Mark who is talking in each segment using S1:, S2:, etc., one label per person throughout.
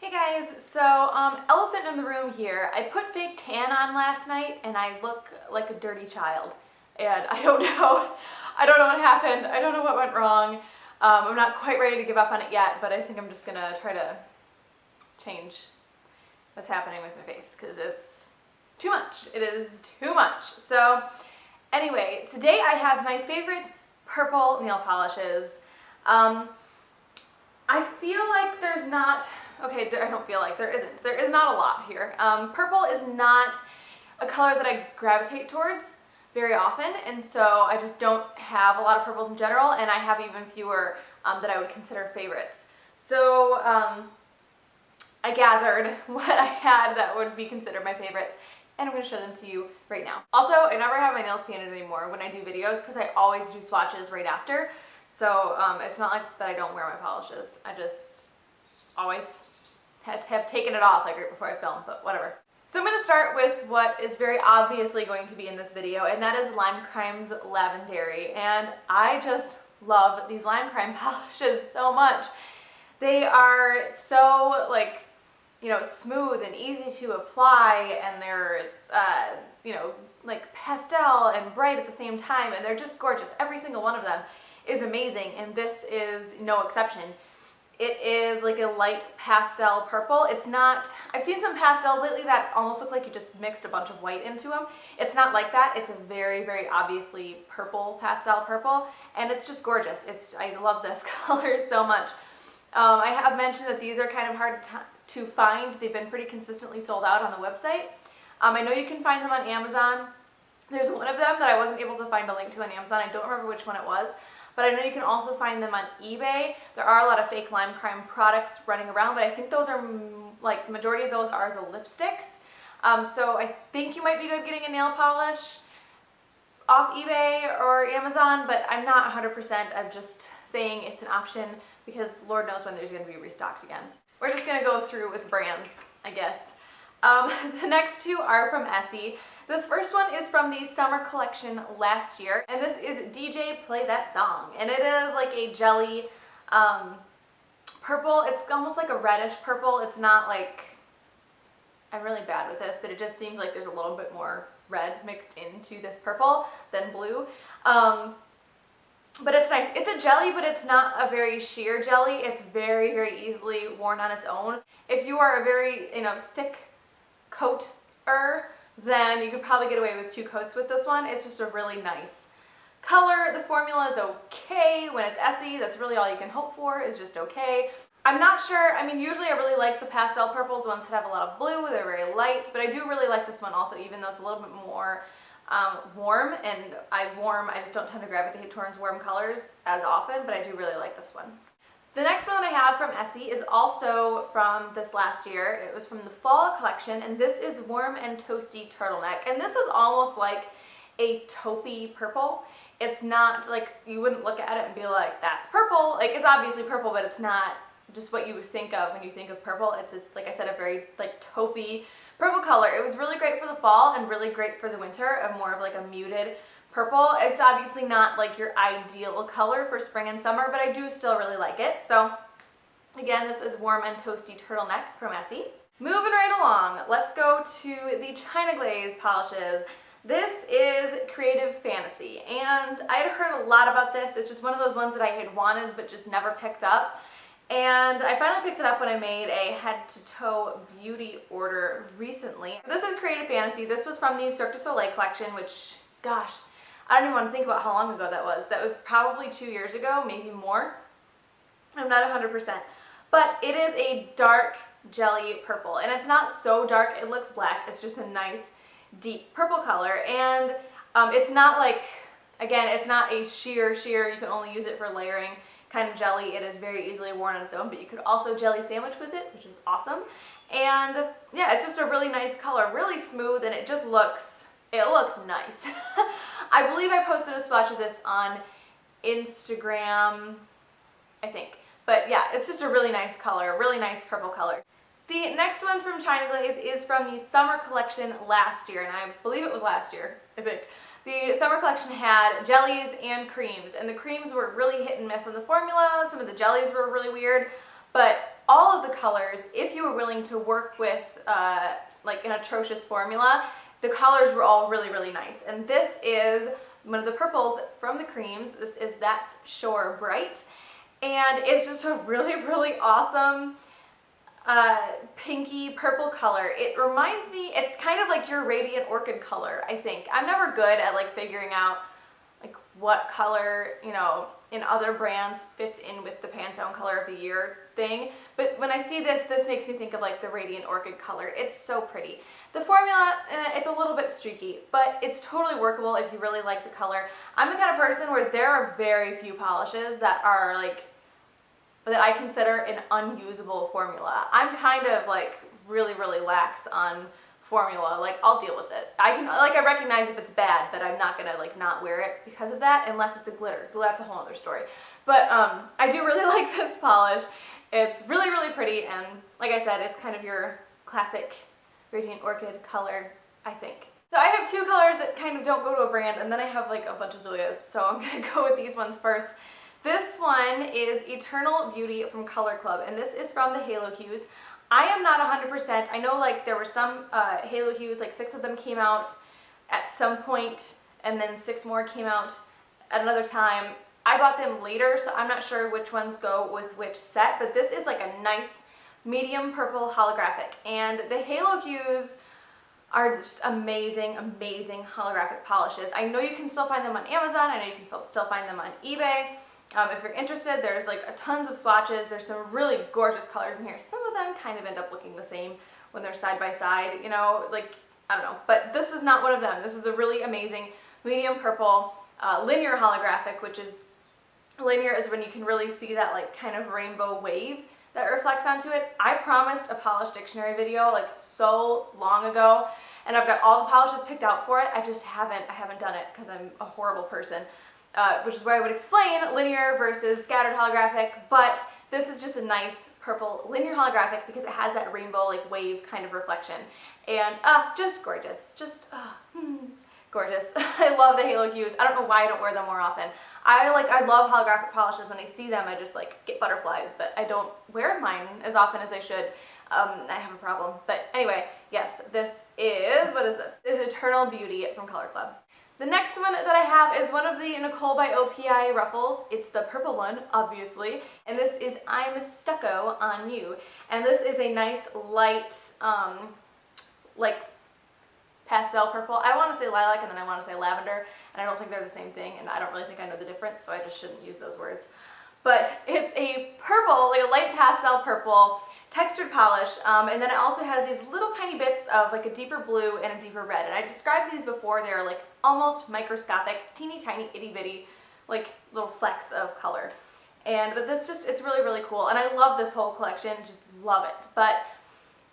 S1: Hey guys, so elephant in the room here. I put fake tan on last night and I look like a dirty child. And I don't know. I don't know what happened. I don't know what went wrong. I'm not quite ready to give up on it yet, but I think I'm just gonna try to change what's happening with my face because it's too much. It is too much. So anyway, today I have my favorite purple nail polishes. I feel like there's not, okay, I don't feel like there isn't. There is not a lot here. Purple is not a color that I gravitate towards very often, and so I just don't have a lot of purples in general, and I have even fewer that I would consider favorites. So I gathered what I had that would be considered my favorites, and I'm going to show them to you right now. Also, I never have my nails painted anymore when I do videos because I always do swatches right after. So it's not like that I don't wear my polishes. I just always have taken it off like right before I film, but whatever. So I'm going to start with what is very obviously going to be in this video, and that is Lime Crime's Lavendary. And I just love these Lime Crime polishes so much. They are so smooth and easy to apply, and they're like pastel and bright at the same time, and they're just gorgeous. Every single one of them is amazing, and this is no exception. It is like a light pastel purple. It's not, I've seen some pastels lately that almost look like you just mixed a bunch of white into them. It's not like that. It's a very, very obviously purple, pastel purple, and it's just gorgeous. I love this color so much. I have mentioned that these are kind of hard to find. They've been pretty consistently sold out on the website. I know you can find them on Amazon. There's one of them that I wasn't able to find a link to on Amazon. I don't remember which one it was. But I know you can also find them on eBay. There are a lot of fake Lime Crime products running around, but I think those are, like, the majority of those are the lipsticks. So I think you might be good getting a nail polish off eBay or Amazon, but I'm not 100%. I'm just saying it's an option because Lord knows when there's going to be restocked again. We're just going to go through with brands, I guess. The next two are from Essie. This first one is from the summer collection last year, and this is DJ Play That Song, and it is like a jelly purple. It's almost like a reddish purple. It's not like, I'm really bad with this, but it just seems like there's a little bit more red mixed into this purple than blue. But it's nice. It's a jelly, but it's not a very sheer jelly. It's very, very easily worn on its own. If you are a very, thick coat-er, then you could probably get away with 2 coats with this one. It's just a really nice color. The formula is okay. When it's Essie, that's really all you can hope for, is just okay. I'm not sure, usually I really like the pastel purples, the ones that have a lot of blue. They're very light, but I do really like this one also, even though it's a little bit more warm, and I just don't tend to gravitate towards warm colors as often, but I do really like this one. The next one that I have from Essie is also from this last year. It was from the fall collection, and this is Warm and Toasty Turtleneck. And this is almost like a taupey purple. It's not like, you wouldn't look at it and be like, that's purple. Like, it's obviously purple, but it's not just what you would think of when you think of purple. It's like I said, a very like taupey purple color. It was really great for the fall and really great for the winter, of more of like a muted purple. It's obviously not like your ideal color for spring and summer, but I do still really like it. So again, this is Warm and Toasty Turtleneck from Essie. Moving right along, let's go to the China Glaze polishes. This is Creative Fantasy, and I had heard a lot about this. It's just one of those ones that I had wanted but just never picked up. And I finally picked it up when I made a head-to-toe beauty order recently. This is Creative Fantasy. This was from the Cirque du Soleil collection, which, gosh, I don't even want to think about how long ago that was. That was probably 2 years ago, maybe more. I'm not 100%. But it is a dark jelly purple, and it's not so dark it looks black. It's just a nice deep purple color, and it's not like, again, it's not a sheer, you can only use it for layering kind of jelly. It is very easily worn on its own, but you could also jelly sandwich with it, which is awesome. And yeah, it's just a really nice color, really smooth, and it looks nice. I believe I posted a swatch of this on Instagram, I think. But yeah, it's just a really nice color, really nice purple color. The next one from China Glaze is from the summer collection last year, and I believe it was last year, I think. The summer collection had jellies and creams, and the creams were really hit and miss on the formula. Some of the jellies were really weird, but all of the colors, if you were willing to work with like an atrocious formula, the colors were all really, really nice. And this is one of the purples from the creams. This is That's Shore Bright. And it's just a really, really awesome pinky purple color. It reminds me, it's kind of like your Radiant Orchid color, I think. I'm never good at like figuring out like what color, you know, in other brands fits in with the Pantone color of the year thing. But when I see this, this makes me think of like the Radiant Orchid color. It's so pretty. The formula, it's a little bit streaky, but it's totally workable if you really like the color. I'm the kind of person where there are very few polishes that are like, that I consider an unusable formula. I'm kind of like really, really lax on formula. Like, I'll deal with it. I recognize if it's bad, but I'm not gonna like not wear it because of that, unless it's a glitter. That's a whole other story. But I do really like this polish. It's really, really pretty, and like I said, it's kind of your classic Radiant Orchid color, I think. So I have two colors that kind of don't go to a brand, and then I have like a bunch of Zoyas, so I'm gonna go with these ones first. This one is Eternal Beauty from Color Club, and this is from the Halo Hues. I am not 100%. I know like there were some Halo Hues, like 6 of them came out at some point, and then 6 more came out at another time. I bought them later, so I'm not sure which ones go with which set, but this is like a nice medium purple holographic, and the Halo Hues are just amazing, amazing holographic polishes. I know you can still find them on Amazon. I know you can still find them on eBay. If you're interested, there's like tons of swatches. There's some really gorgeous colors in here. Some of them kind of end up looking the same when they're side by side, you know, like, I don't know. But this is not one of them. This is a really amazing medium purple linear holographic, which is, linear is when you can really see that like kind of rainbow wave that reflects onto it. I promised a polish dictionary video like so long ago, and I've got all the polishes picked out for it. I haven't done it because I'm a horrible person. Which is where I would explain linear versus scattered holographic, but this is just a nice purple linear holographic because it has that rainbow like wave kind of reflection, and just gorgeous, just gorgeous. I love the Halo Hues. I don't know why I don't wear them more often. I love holographic polishes. When I see them, I just like get butterflies, but I don't wear mine as often as I should. I have a problem, but anyway, yes, this is, what is this? This is Eternal Beauty from Color Club. The next one that I have is one of the Nicole by OPI ruffles. It's the purple one, obviously, and this is I'm Stucco on You. And this is a nice light, like pastel purple. I want to say lilac and then I want to say lavender, and I don't think they're the same thing, and I don't really think I know the difference, so I just shouldn't use those words. But it's a purple, like a light pastel purple, textured polish, and then it also has these little tiny bits of like a deeper blue and a deeper red. And I described these before. They're like almost microscopic, teeny tiny, itty bitty, like little flecks of color. But this just, it's really, really cool. And I love this whole collection, just love it. But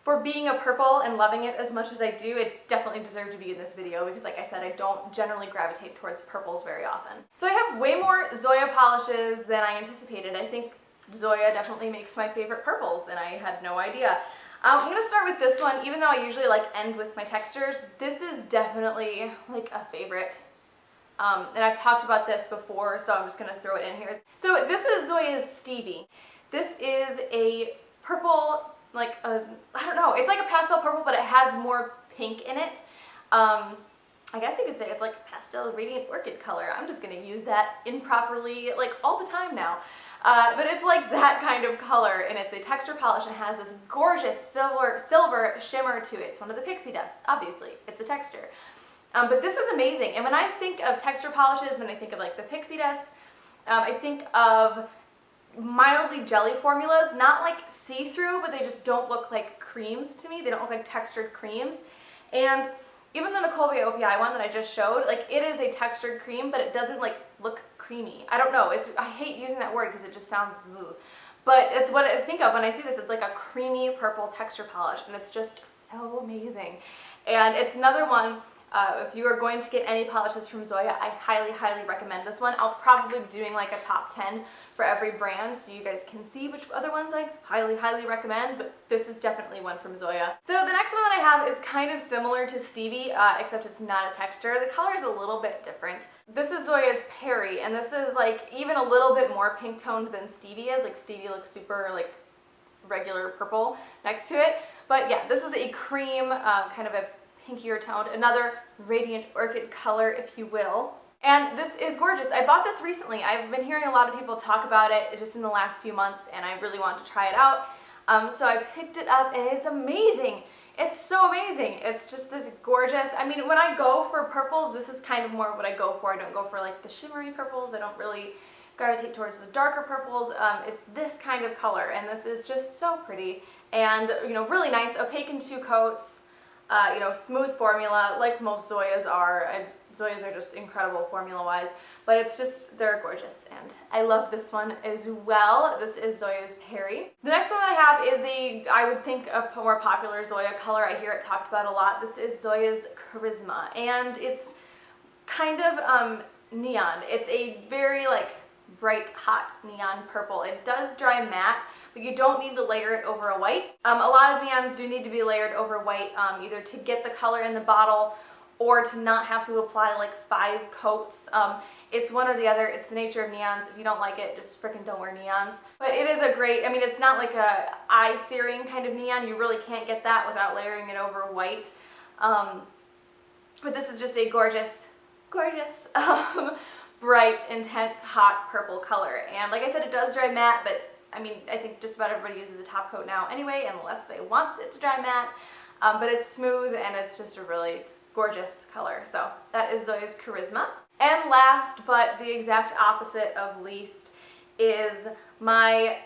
S1: for being a purple and loving it as much as I do, it definitely deserved to be in this video because, like I said, I don't generally gravitate towards purples very often. So I have way more Zoya polishes than I anticipated. I think Zoya definitely makes my favorite purples, and I had no idea. I'm going to start with this one. Even though I usually like end with my textures, this is definitely like a favorite. And I've talked about this before, so I'm just going to throw it in here. So this is Zoya's Stevie. This is a purple, like a, I don't know, it's like a pastel purple, but it has more pink in it. I guess you could say it's like a pastel Radiant Orchid color. I'm just going to use that improperly like all the time now. But it's like that kind of color, and it's a texture polish and has this gorgeous silver shimmer to it. It's one of the pixie dust, obviously. It's a texture. But this is amazing. And when I think of texture polishes, when I think of like the pixie dust, I think of mildly jelly formulas, not like see-through, but they just don't look like creams to me. They don't look like textured creams. And even the Nicole by OPI one that I just showed, like it is a textured cream, but it doesn't like look creamy. I don't know. I hate using that word because it just sounds ugh. But it's what I think of when I see this. It's like a creamy purple texture polish, and it's just so amazing. And it's another one, if you are going to get any polishes from Zoya, I highly, highly recommend this one. I'll probably be doing like a top 10 for every brand so you guys can see which other ones I highly, highly recommend, but this is definitely one from Zoya. So the next one that I have is kind of similar to Stevie, except it's not a texture. The color is a little bit different. This is Zoya's Perry, and this is like even a little bit more pink toned than Stevie is. Like Stevie looks super like regular purple next to it. But yeah, this is a cream, kind of a pinkier toned, another radiant orchid color, if you will. And this is gorgeous. I bought this recently. I've been hearing a lot of people talk about it just in the last few months, and I really wanted to try it out. So I picked it up, and it's amazing. It's so amazing. It's just this gorgeous, I mean, when I go for purples, this is kind of more what I go for. I don't go for like the shimmery purples. I don't really gravitate towards the darker purples. It's this kind of color, and this is just so pretty. And, you know, really nice, opaque in 2 coats, you know, smooth formula, like most Zoyas are. Zoyas are just incredible formula-wise, but it's just, they're gorgeous, and I love this one as well. This is Zoya's Perry. The next one I have is I would think, a more popular Zoya color. I hear it talked about a lot. This is Zoya's Charisma, and it's kind of neon. It's a very, like, bright, hot neon purple. It does dry matte, but you don't need to layer it over a white. A lot of neons do need to be layered over white, either to get the color in the bottle or to not have to apply like 5 coats. It's one or the other. It's the nature of neons. If you don't like it, just freaking don't wear neons. But it is a great, I mean, it's not like a eye-searing kind of neon. You really can't get that without layering it over white. But this is just a gorgeous, gorgeous, bright, intense, hot purple color. And like I said, it does dry matte, but I mean, I think just about everybody uses a top coat now anyway, unless they want it to dry matte. But it's smooth, and it's just a really gorgeous color. So that is Zoya's Charisma. And last, but the exact opposite of least, is my,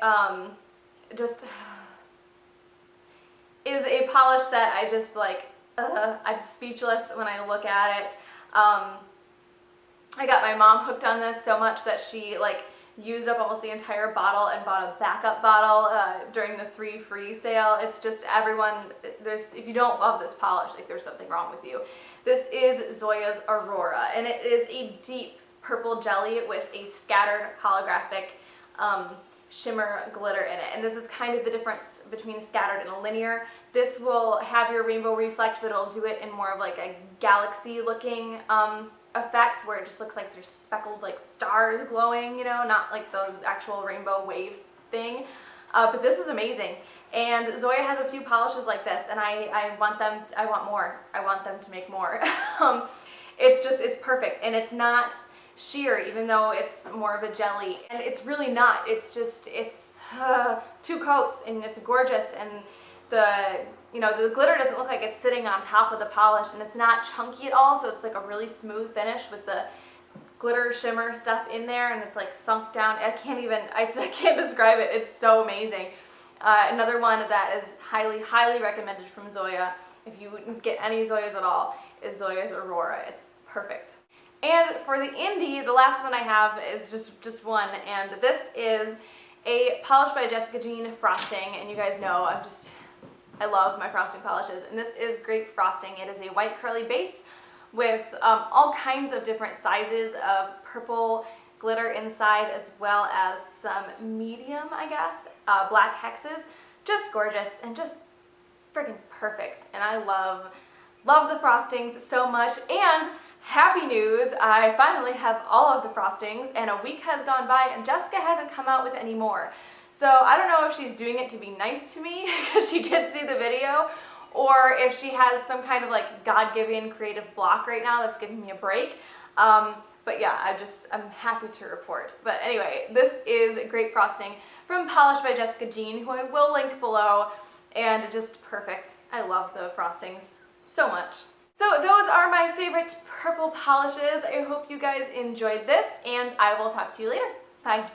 S1: is a polish that I just like, I'm speechless when I look at it. I got my mom hooked on this so much that she like used up almost the entire bottle and bought a backup bottle during the 3 free sale. It's just everyone, if you don't love this polish, like there's something wrong with you. This is Zoya's Aurora, and it is a deep purple jelly with a scattered holographic shimmer glitter in it. And this is kind of the difference between scattered and linear. This will have your rainbow reflect, but it'll do it in more of like a galaxy looking effects where it just looks like there's speckled like stars glowing, you know, not like the actual rainbow wave thing. But this is amazing. And Zoya has a few polishes like this, and I want more. I want them to make more. It's perfect, and it's not sheer, even though it's more of a jelly. And it's really not. It's 2 coats, and it's gorgeous, and the glitter doesn't look like it's sitting on top of the polish, and it's not chunky at all, so it's like a really smooth finish with the glitter shimmer stuff in there, and it's like sunk down. I can't describe it. It's so amazing. Another one that is highly, highly recommended from Zoya, if you get any Zoyas at all, is Zoya's Aurora. It's perfect. And for the indie, the last one I have is just one, and this is a polish by Jessica Jean Frosting, and you guys know I love my frosting polishes, and this is Grape Frosting. It is a white curly base with all kinds of different sizes of purple glitter inside, as well as some medium, I guess, black hexes. Just gorgeous and just freaking perfect. And I love the frostings so much. And happy news, I finally have all of the frostings, and a week has gone by and Jessica hasn't come out with any more. So I don't know if she's doing it to be nice to me because she did see the video, or if she has some kind of like God-given creative block right now that's giving me a break. But yeah, I'm happy to report. But anyway, this is Grape Frosting from Polish by Jessica Jean, who I will link below, and just perfect. I love the frostings so much. So those are my favorite purple polishes. I hope you guys enjoyed this, and I will talk to you later. Bye.